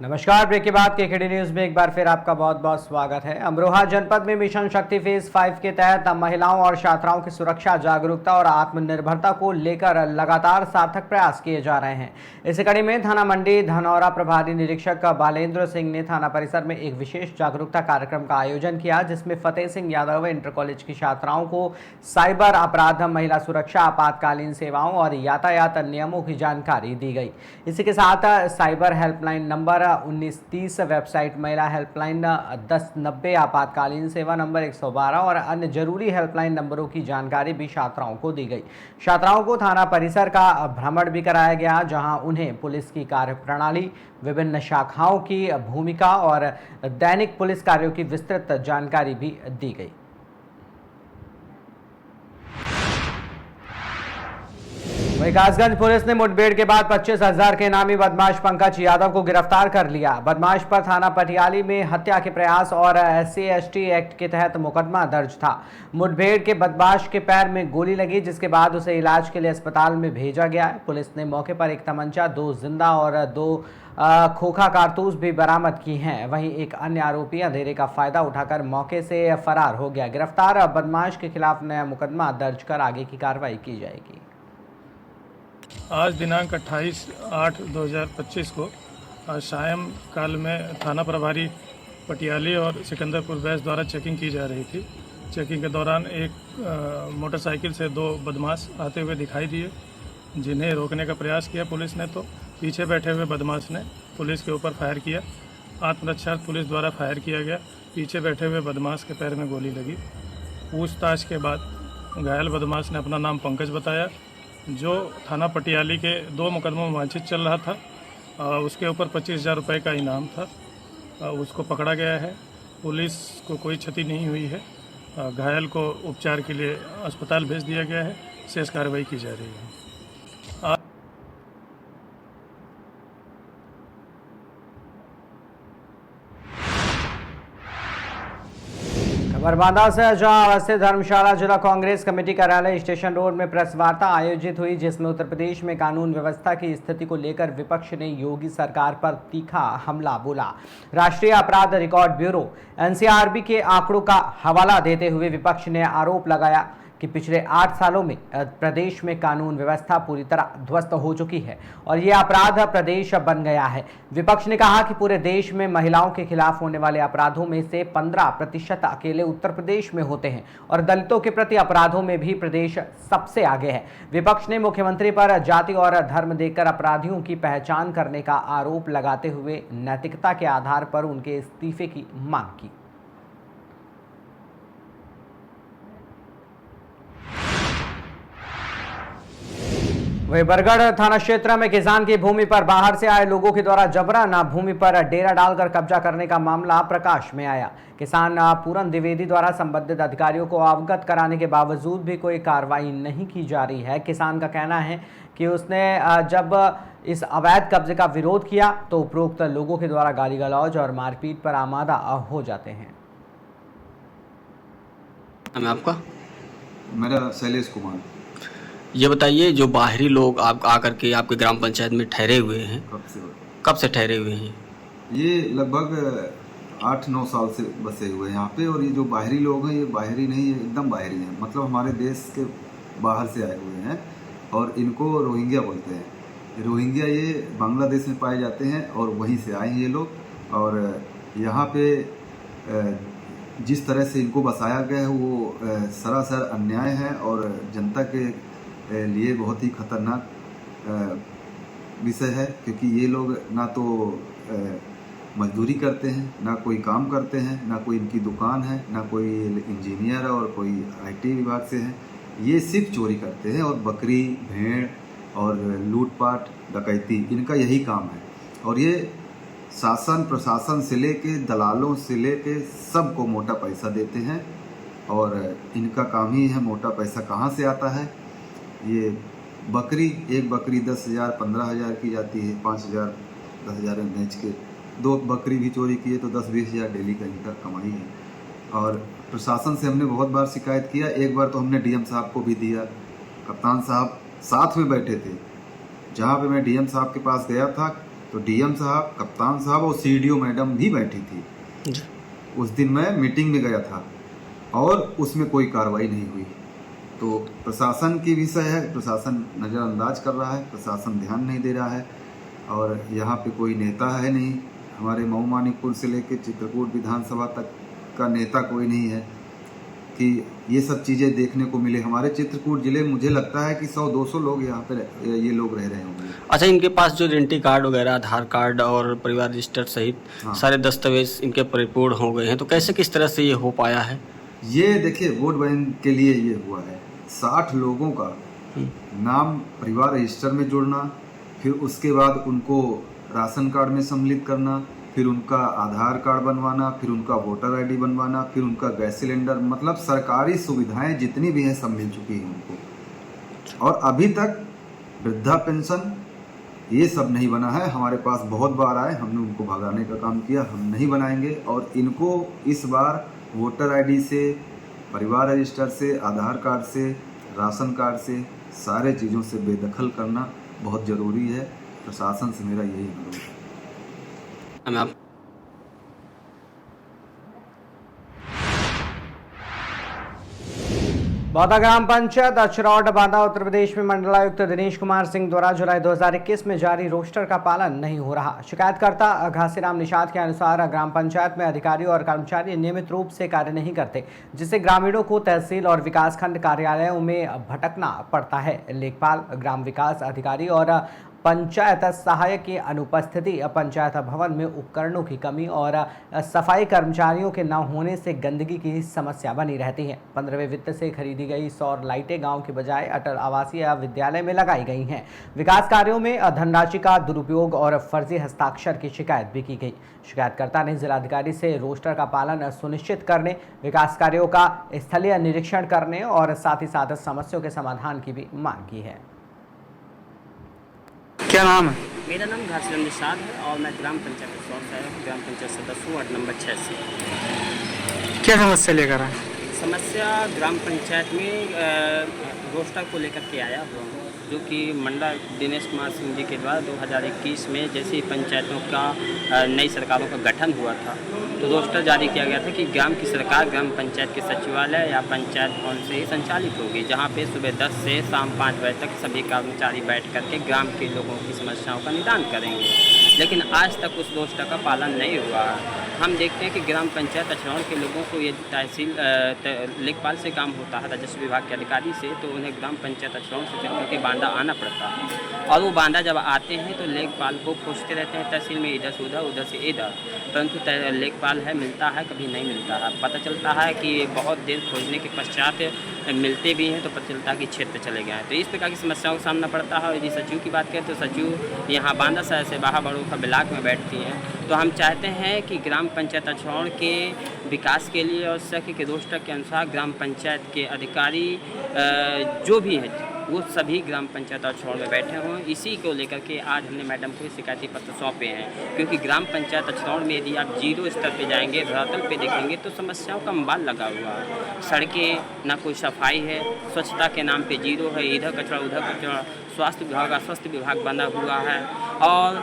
नमस्कार। ब्रेक के बाद केकेडी न्यूज में एक बार फिर आपका बहुत बहुत स्वागत है। अमरोहा जनपद में मिशन शक्ति फेज 5 के तहत महिलाओं और छात्राओं की सुरक्षा, जागरूकता और आत्मनिर्भरता को लेकर लगातार सार्थक प्रयास किए जा रहे हैं। इसी कड़ी में थाना मंडी धनौरा प्रभारी निरीक्षक बालेंद्र सिंह ने थाना परिसर में एक विशेष जागरूकता कार्यक्रम का आयोजन किया, जिसमें फतेह सिंह यादव इंटर कॉलेज की छात्राओं को साइबर अपराध, महिला सुरक्षा, आपातकालीन सेवाओं और यातायात नियमों की जानकारी दी गई। इसी के साथ साइबर हेल्पलाइन नंबर 1930, वेबसाइट महिला हेल्पलाइन 1090, आपातकालीन सेवा नंबर 112 और अन्य जरूरी हेल्पलाइन नंबरों की जानकारी भी छात्राओं को दी गई। छात्राओं को थाना परिसर का भ्रमण भी कराया गया, जहां उन्हें पुलिस की कार्यप्रणाली, विभिन्न शाखाओं की भूमिका और दैनिक पुलिस कार्यों की विस्तृत जानकारी भी दी गई। वहीं कासगंज पुलिस ने मुठभेड़ के बाद 25,000 के इनामी बदमाश पंकज यादव को गिरफ्तार कर लिया। बदमाश पर थाना पटियाली में हत्या के प्रयास और SC/ST एक्ट के तहत मुकदमा दर्ज था। मुठभेड़ के बदमाश के पैर में गोली लगी, जिसके बाद उसे इलाज के लिए अस्पताल में भेजा गया है। पुलिस ने मौके पर एक तमंचा, 2 जिंदा और 2 खोखा कारतूस भी बरामद की हैं। वहीं एक अन्य आरोपी अंधेरे का फायदा उठाकर मौके से फरार हो गया। गिरफ्तार बदमाश के खिलाफ नया मुकदमा दर्ज कर आगे की कार्रवाई की जाएगी। आज दिनांक 28/8/2025 को सायं काल में थाना प्रभारी पटियाली और सिकंदरपुर बैच द्वारा चेकिंग की जा रही थी। चेकिंग के दौरान एक मोटरसाइकिल से 2 बदमाश आते हुए दिखाई दिए, जिन्हें रोकने का प्रयास किया पुलिस ने, तो पीछे बैठे हुए बदमाश ने पुलिस के ऊपर फायर किया। आत्मरक्षार्थ पुलिस द्वारा फायर किया गया। पीछे बैठे हुए बदमाश के पैर में गोली लगी। पूछताछ के बाद घायल बदमाश ने अपना नाम पंकज बताया, जो थाना पटियाली के 2 मुकदमों में वांछित चल रहा था। उसके ऊपर 25,000 रुपये का इनाम था। उसको पकड़ा गया है। पुलिस को कोई क्षति नहीं हुई है। घायल को उपचार के लिए अस्पताल भेज दिया गया है। शेष कार्रवाई की जा रही है। बरबादा से जहां अवस्थित धर्मशाला जिला कांग्रेस कमेटी कार्यालय स्टेशन रोड में प्रेस वार्ता आयोजित हुई, जिसमें उत्तर प्रदेश में कानून व्यवस्था की स्थिति को लेकर विपक्ष ने योगी सरकार पर तीखा हमला बोला। राष्ट्रीय अपराध रिकॉर्ड ब्यूरो NCRB के आंकड़ों का हवाला देते हुए विपक्ष ने आरोप लगाया कि पिछले 8 सालों में प्रदेश में कानून व्यवस्था पूरी तरह ध्वस्त हो चुकी है और ये अपराध प्रदेश बन गया है। विपक्ष ने कहा कि पूरे देश में महिलाओं के खिलाफ होने वाले अपराधों में से 15% अकेले उत्तर प्रदेश में होते हैं और दलितों के प्रति अपराधों में भी प्रदेश सबसे आगे है। विपक्ष ने मुख्यमंत्री पर जाति और धर्म देखकर अपराधियों की पहचान करने का आरोप लगाते हुए नैतिकता के आधार पर उनके इस्तीफे की मांग की। वहीं बरगढ़ थाना क्षेत्र में किसान की भूमि पर बाहर से आए लोगों के द्वारा जबरन भूमि पर डेरा डालकर कब्जा करने का मामला प्रकाश में आया। किसान पूरन द्विवेदी द्वारा संबंधित अधिकारियों को अवगत कराने के बावजूद भी कोई कार्रवाई नहीं की जा रही है। किसान का कहना है कि उसने जब इस अवैध कब्जे का विरोध किया तो उपरोक्त लोगों के द्वारा गाली गलौज और मारपीट पर आमादा हो जाते हैं। आपका? मेरा शैलेश कुमार। ये बताइए, जो बाहरी लोग आप आकर के आपके ग्राम पंचायत में ठहरे हुए हैं, कब से ठहरे हुए हैं? ये लगभग 8-9 साल से बसे हुए हैं यहाँ पे। और ये जो बाहरी लोग हैं, ये बाहरी नहीं है, एकदम बाहरी हैं, मतलब हमारे देश के बाहर से आए हुए हैं और इनको रोहिंग्या बोलते हैं। रोहिंग्या ये बांग्लादेश में पाए जाते हैं और वहीं से आए हैं ये लोग। और यहाँ पे जिस तरह से इनको बसाया गया है वो सरासर अन्याय है और जनता के लिए बहुत ही खतरनाक विषय है, क्योंकि ये लोग ना तो मजदूरी करते हैं, ना कोई काम करते हैं, ना कोई इनकी दुकान है, ना कोई इंजीनियर और कोई IT विभाग से है। ये सिर्फ चोरी करते हैं और बकरी, भेड़ और लूटपाट, डकैती, इनका यही काम है। और ये शासन प्रशासन से लेके दलालों से लेके सबको मोटा पैसा देते हैं और इनका काम ही है मोटा पैसा कहाँ से आता है। ये एक बकरी 10,000 15,000 की जाती है, 5,000 10,000 में बेच के 2 बकरी भी चोरी किए तो 10-20 हज़ार डेली का इनका कमाई है। और प्रशासन से हमने बहुत बार शिकायत किया। एक बार तो हमने DM साहब को भी दिया। कप्तान साहब साथ में बैठे थे। जहाँ पे मैं DM साहब के पास गया था तो डीएम साहब, कप्तान साहब और सीडीओ मैडम भी बैठी थी। जी। उस दिन मैं मीटिंग में गया था और उसमें कोई कार्रवाई नहीं हुई। तो प्रशासन की विषय है, प्रशासन नज़रअंदाज कर रहा है, प्रशासन ध्यान नहीं दे रहा है और यहाँ पे कोई नेता है नहीं। हमारे मऊ मानिकपुर से लेकर चित्रकूट विधानसभा तक का नेता कोई नहीं है कि ये सब चीज़ें देखने को मिले। हमारे चित्रकूट जिले में मुझे लगता है कि 100-200 लोग यहाँ पे ये लोग रह रहे होंगे। अच्छा, इनके पास जो आइडेंटिटी कार्ड वगैरह, आधार कार्ड और परिवार रजिस्टर सहित हाँ। सारे दस्तावेज इनके परिपूर्ण हो गए हैं, तो कैसे किस तरह से ये हो पाया है? ये देखिए, वोट बैंक के लिए ये हुआ है। 60 लोगों का नाम परिवार रजिस्टर में जोड़ना, फिर उसके बाद उनको राशन कार्ड में सम्मिलित करना, फिर उनका आधार कार्ड बनवाना, फिर उनका वोटर आईडी बनवाना, फिर उनका गैस सिलेंडर, मतलब सरकारी सुविधाएं जितनी भी हैं सब मिल चुकी हैं उनको। और अभी तक वृद्धा पेंशन ये सब नहीं बना है। हमारे पास बहुत बार आए, हमने उनको भगाने का काम किया, हम नहीं बनाएंगे। और इनको इस बार वोटर आईडी से, परिवार रजिस्टर से, आधार कार्ड से, राशन कार्ड से, सारे चीज़ों से बेदखल करना बहुत ज़रूरी है। प्रशासन से मेरा यही अनुरोध है। आप बौद्धा ग्राम पंचायत अचरौड बांदा उत्तर प्रदेश में मंडलायुक्त दिनेश कुमार सिंह द्वारा जुलाई 2021 में जारी रोस्टर का पालन नहीं हो रहा। शिकायतकर्ता घासीराम निषाद के अनुसार ग्राम पंचायत में अधिकारी और कर्मचारी नियमित रूप से कार्य नहीं करते, जिससे ग्रामीणों को तहसील और विकासखंड कार्यालयों में भटकना पड़ता है। लेखपाल, ग्राम विकास अधिकारी और पंचायत सहायक की अनुपस्थिति, पंचायत भवन में उपकरणों की कमी और सफाई कर्मचारियों के न होने से गंदगी की समस्या बनी रहती है। 15वें वित्त से खरीदी गई सौर लाइटें गांव के बजाय अटल आवासीय विद्यालय में लगाई गई हैं। विकास कार्यों में धनराशि का दुरुपयोग और फर्जी हस्ताक्षर की शिकायत भी की गई। शिकायतकर्ता ने जिलाधिकारी से रोस्टर का पालन सुनिश्चित करने, विकास कार्यों का स्थलीय निरीक्षण करने और साथ ही साथ समस्याओं के समाधान की भी मांग की है। क्या नाम है? मेरा नाम घासीराम निषाद है और मैं ग्राम पंचायत ग्राम पंचायत सदस्य वार्ड नंबर 6 से। क्या समस्या लेकर आए? समस्या ग्राम पंचायत में रोस्टर को लेकर के आया हुआ हूँ, जो कि मंडल दिनेश कुमार सिंह जी के द्वारा 2021 में जैसे पंचायतों का नई सरकारों का गठन हुआ था तो रोस्टर जारी किया गया था कि ग्राम की सरकार ग्राम पंचायत के सचिवालय या पंचायत भवन से ही संचालित होगी, जहां पे सुबह 10 से शाम 5 बजे तक सभी कर्मचारी बैठ करके ग्राम के लोगों की समस्याओं का निदान करेंगे। लेकिन आज तक उस रोस्टर का पालन नहीं हुआ। हम देखते हैं कि ग्राम पंचायत अचरौड़ के लोगों को यदि तहसील लेखपाल से काम होता है, राजस्व विभाग के अधिकारी से, तो उन्हें ग्राम पंचायत अचरौड़ से चल करके बांदा आना पड़ता है। और वो बांदा जब आते हैं तो लेखपाल को खोजते रहते हैं तहसील में, इधर से उधर, उधर से इधर, परंतु लेखपाल है मिलता है, कभी नहीं मिलता है। पता चलता है कि बहुत देर खोजने के पश्चात मिलते भी हैं तो पता चलता है कि क्षेत्र चले गए हैं। तो इस प्रकार की समस्याओं का सामना पड़ता है। यदि सचिव की बात करें तो सचिव यहाँ बांदा शहर से बाहर बड़ोखा ब्लाक में बैठती हैं। तो हम चाहते हैं कि ग्राम पंचायत अचरौड़ के विकास के लिए और सखी के रोस्टर के अनुसार ग्राम पंचायत के अधिकारी जो भी हैं वो सभी ग्राम पंचायत अचरौड़ में बैठे हों। इसी को लेकर के आज हमने मैडम को शिकायती पत्र सौंपे हैं, क्योंकि ग्राम पंचायत अचरौड़ में यदि आप 0 स्तर पे जाएंगे, धरातल पे देखेंगे तो समस्याओं का अंबार लगा हुआ है। सड़कें ना कोई सफाई है, स्वच्छता के नाम पे 0 है, इधर कचरा उधर कचरा, स्वास्थ्य विभाग अस्वस्थ विभाग बना हुआ है और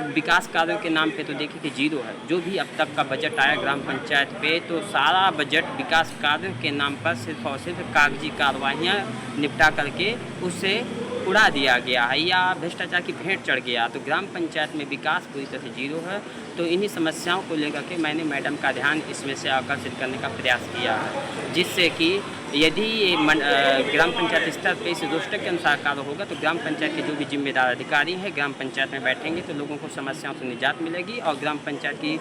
विकास कार्यों के नाम पे तो देखिए कि 0 है। जो भी अब तक का बजट आया ग्राम पंचायत पे तो सारा बजट विकास कार्यों के नाम पर सिर्फ और सिर्फ कागजी कार्रवाइयाँ निपटा करके उससे उड़ा दिया गया है या भ्रष्टाचार की भेंट चढ़ गया। तो ग्राम पंचायत में विकास पूरी तरह से 0 है। तो इन्हीं समस्याओं को लेकर के मैंने मैडम का ध्यान इसमें से आकर्षित करने का प्रयास किया है, जिससे कि यदि ये ग्राम पंचायत स्तर पर इस रोस्टर के अनुसार कार्य होगा तो ग्राम पंचायत के जो भी जिम्मेदार अधिकारी हैं ग्राम पंचायत में बैठेंगे तो लोगों को समस्याओं से निजात मिलेगी और ग्राम पंचायत की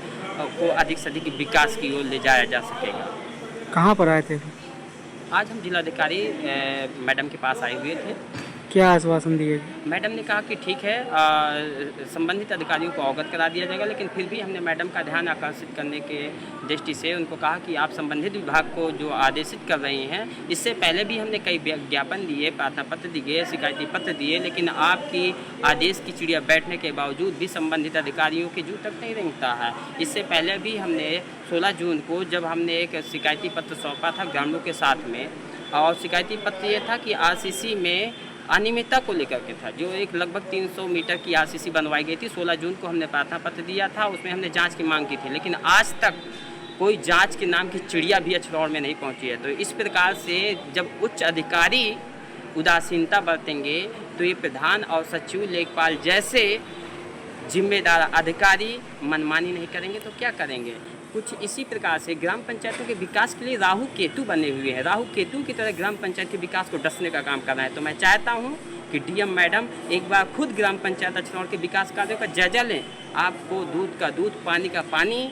को अधिक से अधिक विकास की ओर ले जाया जा सकेगा। कहाँ पर आए थे? आज हम जिलाधिकारी मैडम के पास आए हुए थे। क्या आश्वासन दिए? मैडम ने कहा कि ठीक है, संबंधित अधिकारियों को अवगत करा दिया जाएगा, लेकिन फिर भी हमने मैडम का ध्यान आकर्षित करने के दृष्टि से उनको कहा कि आप संबंधित विभाग को जो आदेशित कर रही हैं, इससे पहले भी हमने कई ज्ञापन दिए, प्रार्थना पत्र दिए, शिकायती पत्र दिए, लेकिन आपकी आदेश की चिड़िया बैठने के बावजूद भी संबंधित अधिकारियों के जू तक नहीं रेंगता है। इससे पहले भी हमने 16 जून को जब हमने एक शिकायती पत्र सौंपा था ग्रामीणों के साथ में, और शिकायती पत्र ये था कि आरसीसी में अनियमितता को लेकर के था, जो एक लगभग 300 मीटर की आरसीसी बनवाई गई थी। 16 जून को हमने प्रार्थना पत्र दिया था, उसमें हमने जांच की मांग की थी, लेकिन आज तक कोई जांच के नाम की चिड़िया भी अछरौड़ में नहीं पहुंची है। तो इस प्रकार से जब उच्च अधिकारी उदासीनता बरतेंगे तो ये प्रधान और सचिव लेखपाल जैसे जिम्मेदार अधिकारी मनमानी नहीं करेंगे तो क्या करेंगे। कुछ इसी प्रकार से ग्राम पंचायतों के विकास के लिए राहु केतु बने हुए हैं, राहु केतु की तरह ग्राम पंचायत के विकास को डसने का काम कर रहे हैं। तो मैं चाहता हूँ कि डीएम मैडम एक बार खुद ग्राम पंचायत अछरौड़ के विकास कार्यों का जायजा लें। आपको दूध का दूध, पानी का पानी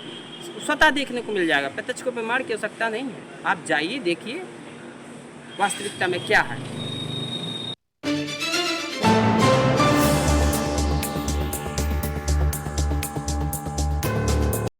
स्वतः देखने को मिल जाएगा, प्रत्यक्ष को प्रमाण की आवश्यकता नहीं है। आप जाइए, देखिए वास्तविकता में क्या है।